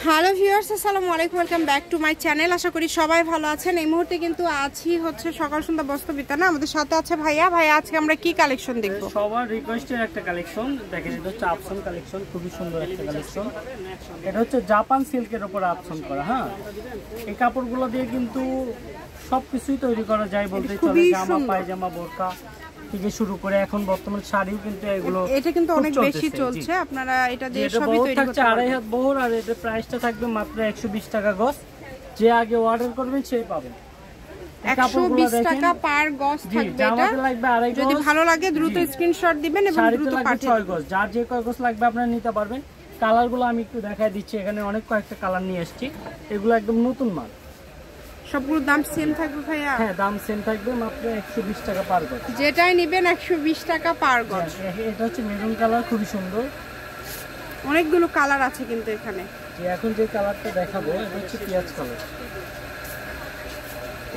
Hello viewers, আসসালামু আলাইকুম, welcome back to my channel. আশা করি সবাই ভালো আছেন। এই মুহূর্তে কিন্তু আছি হচ্ছে সকাল সন্ধ্যা বস্ত্র বিতানে। আমাদের সাথে আছে ভাইয়া। আজকে আমরা কি কালেকশন দেখব? সবার রিকোয়েস্টের একটা কালেকশন দেখেন, এটা হচ্ছে আপসন কালেকশন, খুবই সুন্দর একটা কালেকশন। এটা হচ্ছে জাপান সিল্কের উপর আপসন করা। হ্যাঁ, এই কাপড়গুলো দিয়ে কিন্তু সবকিছুই তৈরি করা যায় বলতে চলে। জামা, পায়জামা, বোরকা থেকে শুরু করে এখন বর্তমান শাড়িও কিন্তু এগুলো, এটা কিন্তু অনেক বেশি চলছে। আপনারা এটা দিয়ে সবই তৈরি করতে পারবেন। 2.5 হাত বহর, আর এর প্রাইসটা থাকবে মাত্র 120 টাকা গজ। যে আগে অর্ডার করবেন সেই পাবেন। 120 টাকা পার গজ থাকবে। এটা যদি ভালো লাগে দ্রুত স্ক্রিনশট দিবেন এবং দ্রুত পাঠিয়ে 6 গজ। যার যে কয় গজ লাগবে আপনারা নিতে পারবেন। কালারগুলো আমি একটু দেখাই দিচ্ছি। এখানে অনেক কয়েকটা কালার নিয়ে এসেছি। এগুলো একদম নতুন মাল। সবগুলোর দাম সেম থাকবে ভাইয়া? হ্যাঁ, দাম সেম থাকবে, মাত্র 120 টাকা পার গজ। যেটাই নেবেন 120 টাকা পার গজ। এটা হচ্ছে মেরুন কালার, খুবই সুন্দর। অনেকগুলো কালার আছে কিন্তু এখানে। এখন যে কালারটা দেখাবো এটা হচ্ছে পেঁয়াজ কালার।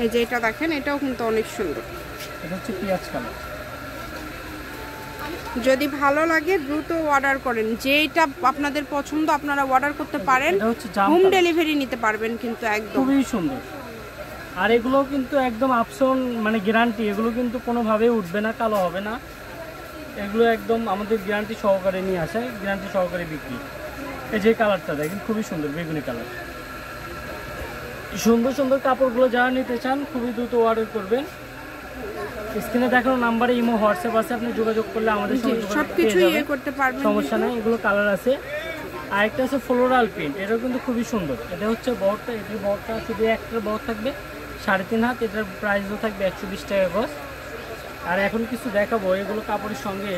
এই যে এটা দেখেন, এটাও কিন্তু অনেক সুন্দর। এটা হচ্ছে পেঁয়াজ কালার। যদি ভালো লাগে দ্রুত অর্ডার করেন। যেটা আপনাদের পছন্দ আপনারা অর্ডার করতে পারেন। হোম ডেলিভারি নিতে পারবেন কিন্তু একদম। খুবই সুন্দর। আর এগুলো কিন্তু একদম আপসন, মানে গ্যারান্টি। এগুলো কিন্তু কোনোভাবে উঠবে না, কালো হবে না। এগুলো একদম আমাদের গ্যারান্টি সহকারে নিয়ে আসে, গ্যারান্টি সহকারে বিক্রি। এই যে কালারটা দেখেন, খুবই সুন্দর, বেগুনি কালার। সুন্দর সুন্দর কাপড়গুলো যারা নিতে চান খুবই দ্রুত অর্ডার করবেন। স্ক্রিনে দেখানো নাম্বারে ইমো, হোয়াটসঅ্যাপ আছে, আপনি যোগাযোগ করলে আমাদের সঙ্গে সবকিছুই করতে পারবেন, সমস্যা নাই। এগুলো কালার আছে। আরেকটা আছে ফ্লোরাল প্রিন্ট, এটাও কিন্তু খুবই সুন্দর। এটা হচ্ছে বড়টা, এটির বড়টা শুধু একটা বড় থাকবে 3.5 হাত। এটার প্রাইসও থাকবে 120 টাকা গজ। আর এখন কিছু দেখাবো, এগুলো কাপড়ের সঙ্গে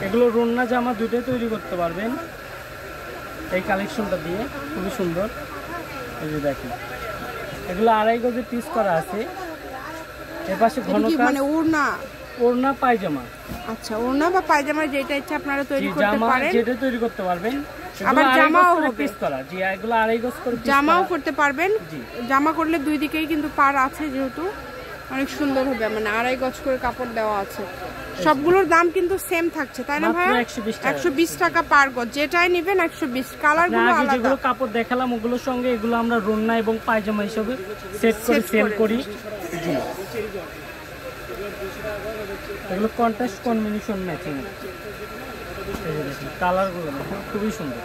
এগুলো রন্না জামা দুটোই তৈরি করতে পারবেন এই কালেকশনটা দিয়ে। খুবই সুন্দর। এই যে দেখেন, এগুলো 2.5 গজে পিস করা আছে। এর পাশে ঘন কাজ, মানে ওড়না পায়জামা। আচ্ছা, ওড়না বা পায়জামা যেটা ইচ্ছা আপনারা তৈরি করতে পারেন। যেটা তৈরি করতে পারবেন। আবার জামাও হবে পিস করা। জি, এগুলো 2.5 গজ করে জামাও করতে পারবেন। জামা করলে দুই দিকেই কিন্তু পার আছে, যেহেতু অনেক সুন্দর হবে। মানে 2.5 গজ করে কাপড় দেওয়া আছে। সবগুলোর দাম কিন্তু সেম থাকছে, তাই না ভাই? 120 টাকা পার গজ। যেটাই নেবেন 120। কালারগুলো আলাদা। যেগুলো কাপড় দেখালাম ওগুলোর সঙ্গে এগুলো আমরা রন্না এবং পায়জামা হিসেবে সেট করে সেল করি। জি, এগুলো কন্ট্রাস্ট কম্বিনেশন ম্যাচিং। কালারগুলো খুবই সুন্দর।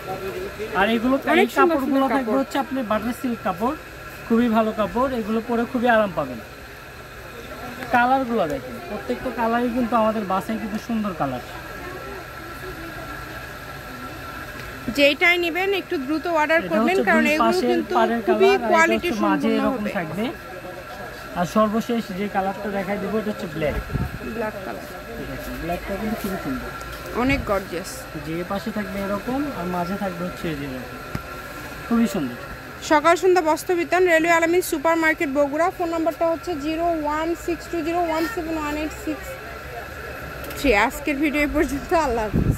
আর এগুলো এই কাপড়গুলো থাকবে হচ্ছে আপনি বাটার সিল্ক কাপড়, খুবই ভালো কাপড়। এগুলো পরে খুবই আরাম পাবেন। কালারগুলো দেখেন, প্রত্যেকটা কালারই কিন্তু আমাদের বাসায় কিন্তু সুন্দর কালার। যেটাই নেবেন একটু দ্রুত অর্ডার করবেন, কারণ এগুলো কিন্তু খুবই কোয়ালিটি সম্পন্ন হবে। থাকবে। আর সর্বশেষ যে কালারটা দেখাই দেব এটা হচ্ছে ব্ল্যাক কালার। ব্ল্যাকটা কিন্তু খুবই সুন্দর, অনেক গর্জিয়াস। যে পাশে থাকবে এরকম আর মাঝে থাকবে হচ্ছে এই যে খুবই সুন্দর। সকাল সন্ধ্যা বস্ত্র বিতান, রেলওয়ে আলামিন সুপার মার্কেট, বগুড়া। ফোন নাম্বারটা হচ্ছে 01620171863। আজকের ভিডিও এই পর্যন্ত। আল্লাহ হাফেজ।